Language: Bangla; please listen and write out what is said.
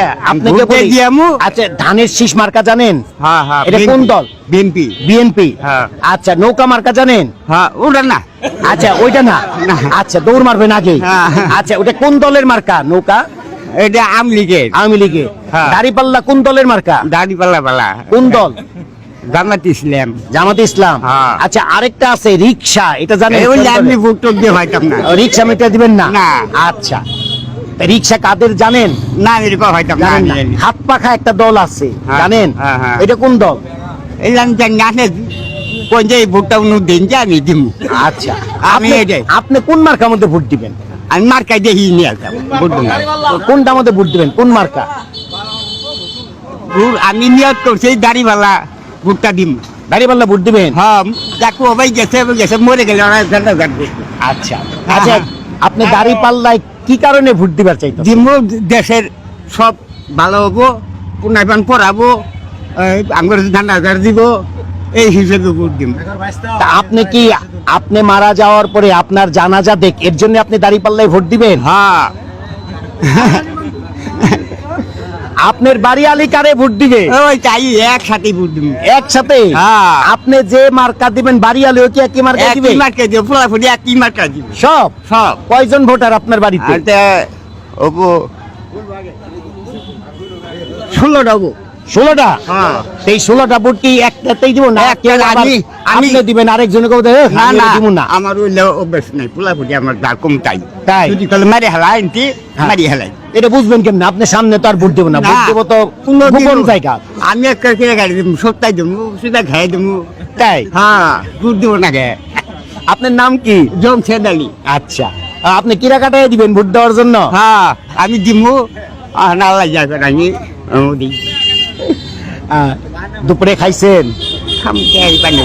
আপনাকে বলি, আচ্ছা ধানের শীষ মার্কা জানেন? হ্যাঁ হ্যাঁ। এটা কোন দল? বিএনপি। বিএনপি। হ্যাঁ। আচ্ছা নৌকা মার্কা জানেন? হ্যাঁ ওটা না। আচ্ছা ওইটা না। আচ্ছা দৌড় মারবেন আগে। হ্যাঁ। আচ্ছা ওটা কোন দলের মার্কা? নৌকা এটা আওয়ামী লীগের। আওয়ামী লীগের। হ্যাঁ। দাড়িপাল্লা কোন দলের মার্কা? দাড়ি পাল্লা কোন দল? জামাত ইসলাম। জামাত ইসলাম। হ্যাঁ। আচ্ছা আরেকটা আছে রিকশা, এটা জানেন? ওই আপনি ভোট টোক দিয়ে হয়তাম না। রিকশা মিটা দিবেন না? না। আচ্ছা তা রিকশা কাদের জানেন? না এরকম হয়তাম না। জানেন না? হাত পাখা একটা দল আছে, হ্যাঁ, জানেন? হ্যাঁ, হ্যাঁ। এটা কোন দল? এই আমি জানি না কোন যে ভোটটা উনি দিন যে আমি দিব। আচ্ছা আমি আপনি- এটাই। আপনি কোন মার্কার মধ্যে ভোট দিবেন? আমি মার্কাই দেখি নিয়ে আসতাম ভোট দিব না। কোনটার মধ্যে ভোট দিবেন? কোন মার্কা? আমি নিয়ত করছি দাড়িওয়ালা ভোটটা দিম। দাড়িপাল্লা ভোট দিবেন? হ্যাঁ দেখো ভাই গেছে গেছে মরে গেলে ওরা ঝান্ডা কাটবে। আচ্ছা আচ্ছা আপনি দাড়িপাল্লায় কি কারণে ভোট দিবার চাইতেন? দিব দেশের সব ভালো হবো, পুনাইপান পড়াবো, আমার ধান্ডা কাট দিব, এই হিসেবে ভোট দিব। তা আপনি কি আপনি মারা যাওয়ার পরে আপনার জানাজা দেখ এর জন্য আপনি দাড়িপাল্লায় ভোট দিবেন? হ্যাঁ আপনার বাড়ি আলী কারে ভোট দিবে? ওই তাই একসাথে ভোট দিব। একসাথে? হ্যাঁ। আপনি যে মার্কা দিবেন বাড়ি আলী ওই কি একই মার্কা দিবে? একই মার্কা দিব, ফুলাফুলি একই মার্কা দিব সব? সব। কয়জন ভোটার আপনার বাড়িতে? আচ্ছা ওবো 16টা হবো। 16টা? হ্যাঁ। এই 16টা ভোট কি একটাতেই দিব না? একটা আমি- আপনি দিবেন আরেকজনকে না না দিব না? আমার ওই অভ্যাস নাই, ফুলাফুলি আমার যা কম তাই। তাই? যদি কলে মারি হেলাই এনটি হ্যাঁ। মারি হেলাই। এটা বুঝবেন কেমন? আপনি সামনে তো আর ভোট দেব না, ভোট না। দেব তো গোপন জায়গা। আমি একটা কিনে গাড়ি দিব, সপ্তাহে দিব, সেটা খাই দিব। তাই? হ্যাঁ ভোট দিব না গে। আপনার নাম কি? জম ছেদালি। আচ্ছা আপনি কিরা কাটাই দিবেন ভোট দেওয়ার জন্য? হ্যাঁ আমি দিমু না যাবেন আমি দিই দুপুরে খাইছেন? খামতে পানি।